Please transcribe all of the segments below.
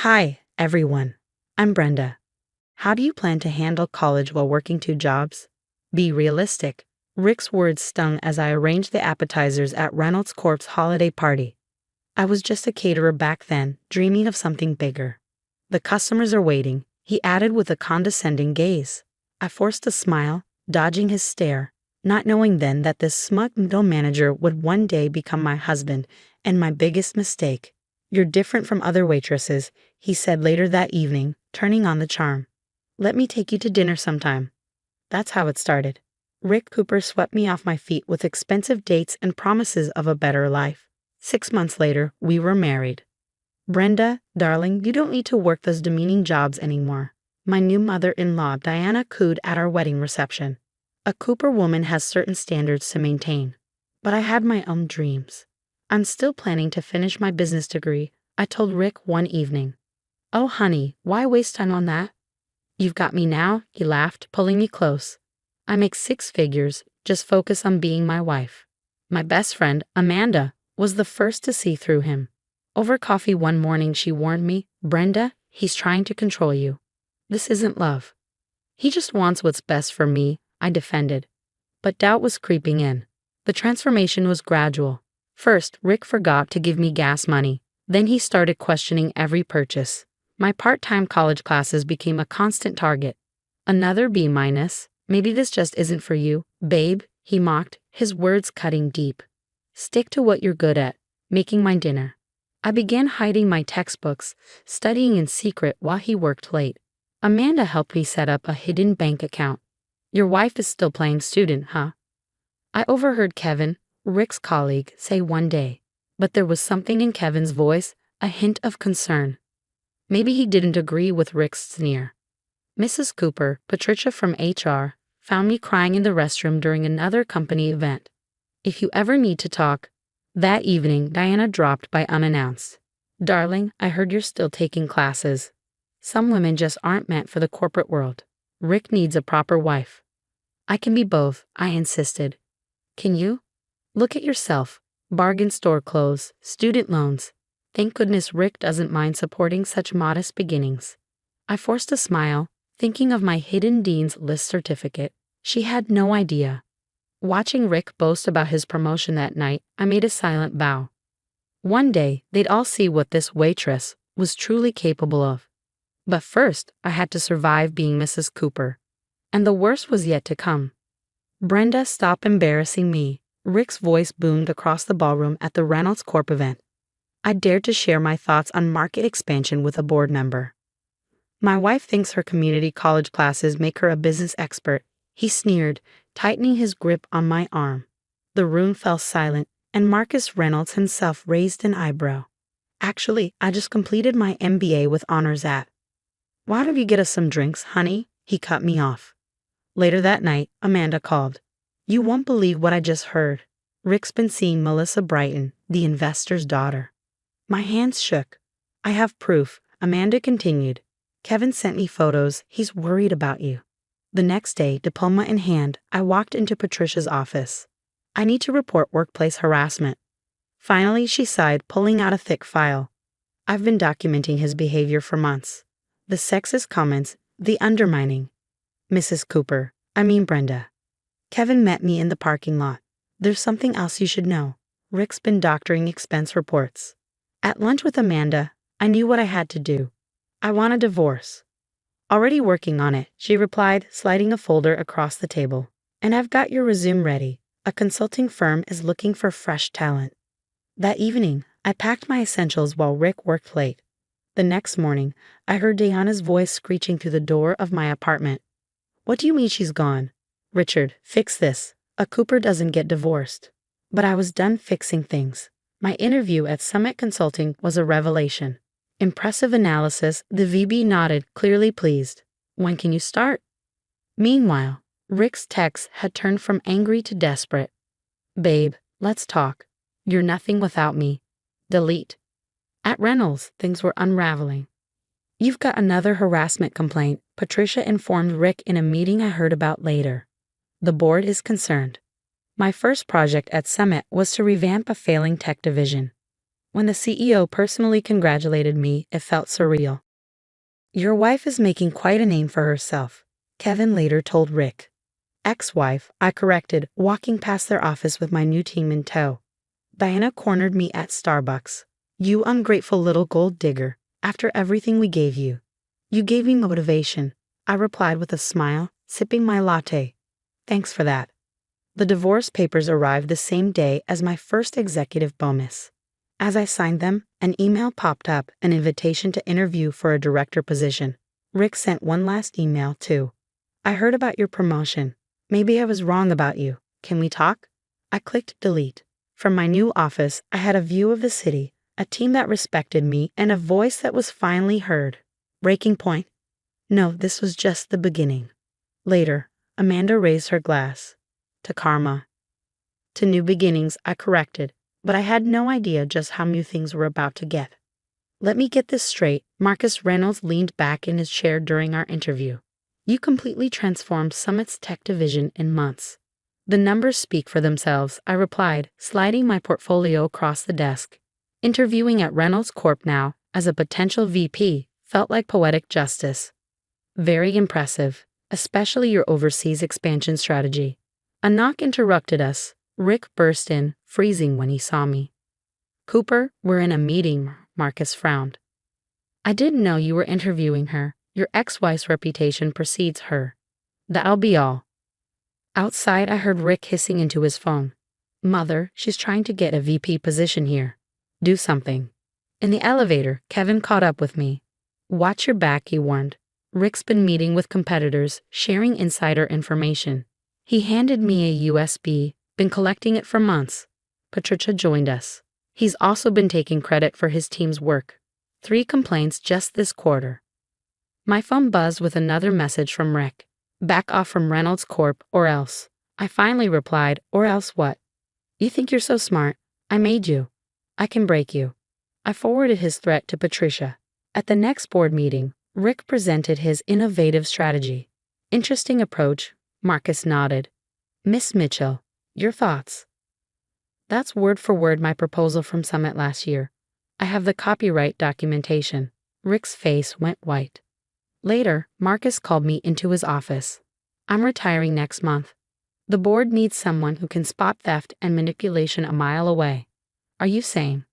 Hi, everyone. I'm Brenda. How do you plan to handle college while working two jobs? Be realistic. Rick's words stung as I arranged the appetizers at Reynolds Corp's holiday party. I was just a caterer back then, dreaming of something bigger. The customers are waiting, he added with a condescending gaze. I forced a smile, dodging his stare, not knowing then that this smug middle manager would one day become my husband and my biggest mistake. You're different from other waitresses, he said later that evening, turning on the charm. Let me take you to dinner sometime. That's how it started. Rick Cooper swept me off my feet with expensive dates and promises of a better life. 6 months later, we were married. Brenda, darling, you don't need to work those demeaning jobs anymore. My new mother-in-law, Diana, cooed at our wedding reception. A Cooper woman has certain standards to maintain. But I had my own dreams. I'm still planning to finish my business degree, I told Rick one evening. Oh honey, why waste time on that? You've got me now, he laughed, pulling me close. I make 6 figures, just focus on being my wife. My best friend, Amanda, was the first to see through him. Over coffee one morning she warned me, Brenda, he's trying to control you. This isn't love. He just wants what's best for me, I defended. But doubt was creeping in. The transformation was gradual. First, Rick forgot to give me gas money. Then he started questioning every purchase. My part-time college classes became a constant target. Another B-. Maybe this just isn't for you, babe, he mocked, his words cutting deep. Stick to what you're good at, making my dinner. I began hiding my textbooks, studying in secret while he worked late. Amanda helped me set up a hidden bank account. Your wife is still playing student, huh? I overheard Kevin, Rick's colleague, say one day. But there was something in Kevin's voice, a hint of concern. Maybe he didn't agree with Rick's sneer. Mrs. Cooper, Patricia from HR, found me crying in the restroom during another company event. If you ever need to talk. That evening, Diana dropped by unannounced. Darling, I heard you're still taking classes. Some women just aren't meant for the corporate world. Rick needs a proper wife. I can be both, I insisted. Can you? Look at yourself. Bargain store clothes, student loans. Thank goodness Rick doesn't mind supporting such modest beginnings. I forced a smile, thinking of my hidden dean's list certificate. She had no idea. Watching Rick boast about his promotion that night, I made a silent vow. One day, they'd all see what this waitress was truly capable of. But first, I had to survive being Mrs. Cooper. And the worst was yet to come. Brenda, stop embarrassing me. Rick's voice boomed across the ballroom at the Reynolds Corp event. I dared to share my thoughts on market expansion with a board member. My wife thinks her community college classes make her a business expert, he sneered, tightening his grip on my arm. The room fell silent, and Marcus Reynolds himself raised an eyebrow. Actually, I just completed my MBA with honors at. Why don't you get us some drinks, honey? He cut me off. Later that night, Amanda called. You won't believe what I just heard. Rick's been seeing Melissa Brighton, the investor's daughter. My hands shook. I have proof, Amanda continued. Kevin sent me photos. He's worried about you. The next day, diploma in hand, I walked into Patricia's office. I need to report workplace harassment. Finally, she sighed, pulling out a thick file. I've been documenting his behavior for months. The sexist comments, the undermining. Mrs. Cooper, I mean Brenda. Kevin met me in the parking lot. There's something else you should know. Rick's been doctoring expense reports. At lunch with Amanda, I knew what I had to do. I want a divorce. Already working on it, she replied, sliding a folder across the table. And I've got your resume ready. A consulting firm is looking for fresh talent. That evening, I packed my essentials while Rick worked late. The next morning, I heard Diana's voice screeching through the door of my apartment. What do you mean she's gone? Richard, fix this. A Cooper doesn't get divorced. But I was done fixing things. My interview at Summit Consulting was a revelation. Impressive analysis, the VB nodded, clearly pleased. When can you start? Meanwhile, Rick's texts had turned from angry to desperate. Babe, let's talk. You're nothing without me. Delete. At Reynolds, things were unraveling. You've got another harassment complaint, Patricia informed Rick in a meeting I heard about later. The board is concerned. My first project at Summit was to revamp a failing tech division. When the CEO personally congratulated me, it felt surreal. Your wife is making quite a name for herself, Kevin later told Rick. Ex-wife, I corrected, walking past their office with my new team in tow. Diana cornered me at Starbucks. You ungrateful little gold digger, after everything we gave you. You gave me motivation, I replied with a smile, sipping my latte. Thanks for that. The divorce papers arrived the same day as my first executive bonus. As I signed them, an email popped up, an invitation to interview for a director position. Rick sent one last email too. I heard about your promotion. Maybe I was wrong about you. Can we talk? I clicked delete. From my new office, I had a view of the city, a team that respected me, and a voice that was finally heard. Breaking point? No, this was just the beginning. Later, Amanda raised her glass. To karma. To new beginnings, I corrected, but I had no idea just how new things were about to get. Let me get this straight, Marcus Reynolds leaned back in his chair during our interview. You completely transformed Summit's tech division in months. The numbers speak for themselves, I replied, sliding my portfolio across the desk. Interviewing at Reynolds Corp now, as a potential VP, felt like poetic justice. Very impressive, especially your overseas expansion strategy. A knock interrupted us. Rick burst in, freezing when he saw me. Cooper, we're in a meeting, Marcus frowned. I didn't know you were interviewing her. Your ex-wife's reputation precedes her. That'll be all. Outside, I heard Rick hissing into his phone. Mother, she's trying to get a VP position here. Do something. In the elevator, Kevin caught up with me. Watch your back, he warned. Rick's been meeting with competitors, sharing insider information. He handed me a USB, been collecting it for months. Patricia joined us. He's also been taking credit for his team's work. 3 complaints just this quarter. My phone buzzed with another message from Rick. Back off from Reynolds Corp or else. I finally replied, or else what? You think you're so smart? I made you. I can break you. I forwarded his threat to Patricia. At the next board meeting, Rick presented his innovative strategy. Interesting approach, Marcus nodded. Miss Mitchell, your thoughts? That's word for word my proposal from Summit last year. I have the copyright documentation. Rick's face went white. Later, Marcus called me into his office. I'm retiring next month. The board needs someone who can spot theft and manipulation a mile away. Are you sane?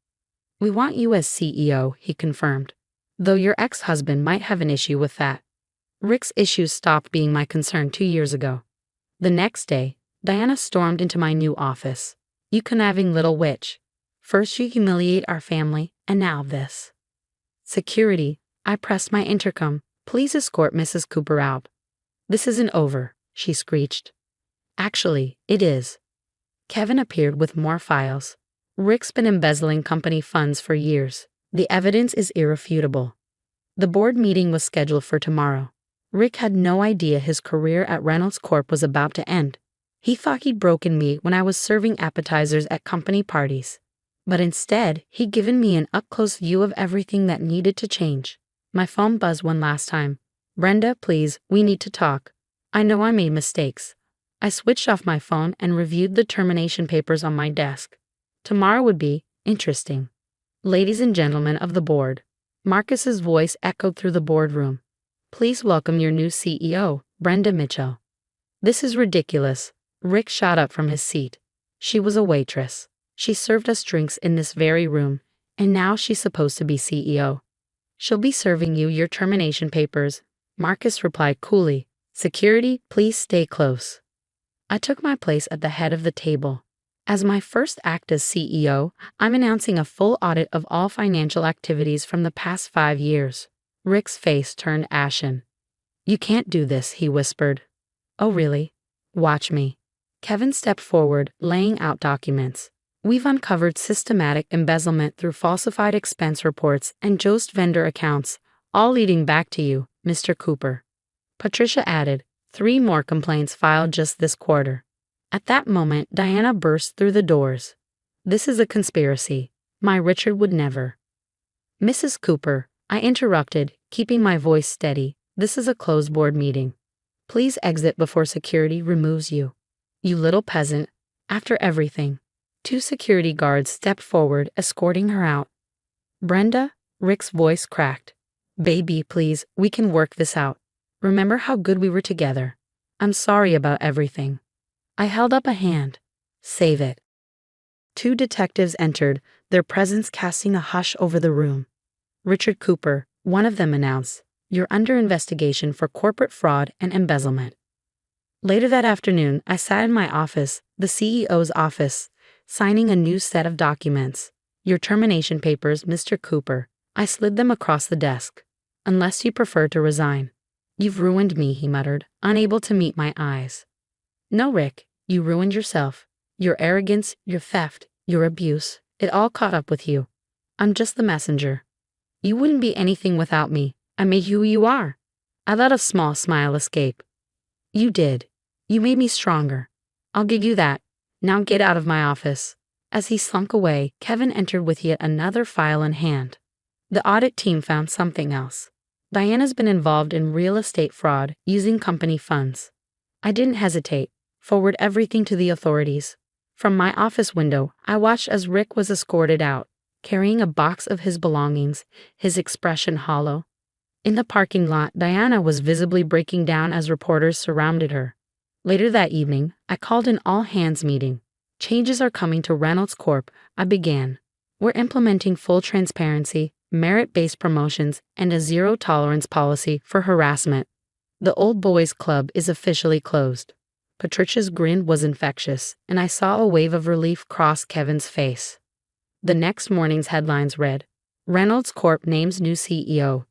We want you as CEO, he confirmed. Though your ex-husband might have an issue with that. Rick's issues stopped being my concern 2 years ago. The next day, Diana stormed into my new office. You conniving little witch. First you humiliate our family, and now this. Security, I pressed my intercom. Please escort Mrs. Cooper out. This isn't over, she screeched. Actually, it is. Kevin appeared with more files. Rick's been embezzling company funds for years. The evidence is irrefutable. The board meeting was scheduled for tomorrow. Rick had no idea his career at Reynolds Corp was about to end. He thought he'd broken me when I was serving appetizers at company parties. But instead, he'd given me an up-close view of everything that needed to change. My phone buzzed one last time. Brenda, please, we need to talk. I know I made mistakes. I switched off my phone and reviewed the termination papers on my desk. Tomorrow would be interesting. Ladies and gentlemen of the board. Marcus's voice echoed through the boardroom. Please welcome your new CEO, Brenda Mitchell. This is ridiculous. Rick shot up from his seat. She was a waitress. She served us drinks in this very room, and now she's supposed to be CEO. She'll be serving you your termination papers, Marcus replied coolly. Security, please stay close. I took my place at the head of the table. As my first act as CEO, I'm announcing a full audit of all financial activities from the past 5 years. Rick's face turned ashen. You can't do this, he whispered. Oh really? Watch me. Kevin stepped forward, laying out documents. We've uncovered systematic embezzlement through falsified expense reports and josed vendor accounts, all leading back to you, Mr. Cooper. Patricia added, 3 more complaints filed just this quarter. At that moment, Diana burst through the doors. This is a conspiracy. My Richard would never. Mrs. Cooper, I interrupted, keeping my voice steady. This is a closed board meeting. Please exit before security removes you. You little peasant. After everything. 2 security guards stepped forward, escorting her out. Brenda, Rick's voice cracked. Baby, please, we can work this out. Remember how good we were together. I'm sorry about everything. I held up a hand. Save it. Two detectives entered, their presence casting a hush over the room. Richard Cooper, one of them announced, "You're under investigation for corporate fraud and embezzlement." Later that afternoon, I sat in my office, the CEO's office, signing a new set of documents. "Your termination papers, Mr. Cooper." I slid them across the desk. "Unless you prefer to resign." "You've ruined me," he muttered, unable to meet my eyes. "No, Rick, you ruined yourself. Your arrogance, your theft, your abuse, it all caught up with you. I'm just the messenger. You wouldn't be anything without me. I made you who you are." I let a small smile escape. "You did. You made me stronger. I'll give you that. Now get out of my office." As he slunk away, Kevin entered with yet another file in hand. The audit team found something else. Diana's been involved in real estate fraud using company funds. I didn't hesitate. Forward everything to the authorities. From my office window, I watched as Rick was escorted out, carrying a box of his belongings, his expression hollow. In the parking lot, Diana was visibly breaking down as reporters surrounded her. Later that evening, I called an all-hands meeting. "Changes are coming to Reynolds Corp," I began. "We're implementing full transparency, merit-based promotions, and a zero-tolerance policy for harassment. The Old Boys Club is officially closed." Patricia's grin was infectious, and I saw a wave of relief cross Kevin's face. The next morning's headlines read, "Reynolds Corp names new CEO.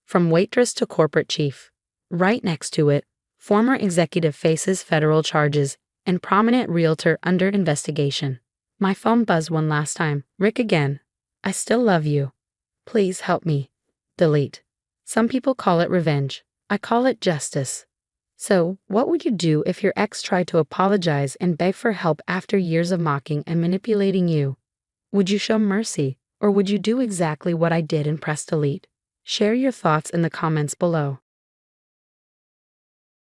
From waitress to corporate chief." Right next to it, "Former executive faces federal charges, and prominent realtor under investigation." My phone buzzed one last time. "Rick again. I still love you. Please help me." Delete. Some people call it revenge. I call it justice. So, what would you do if your ex tried to apologize and beg for help after years of mocking and manipulating you? Would you show mercy, or would you do exactly what I did and press delete? Share your thoughts in the comments below.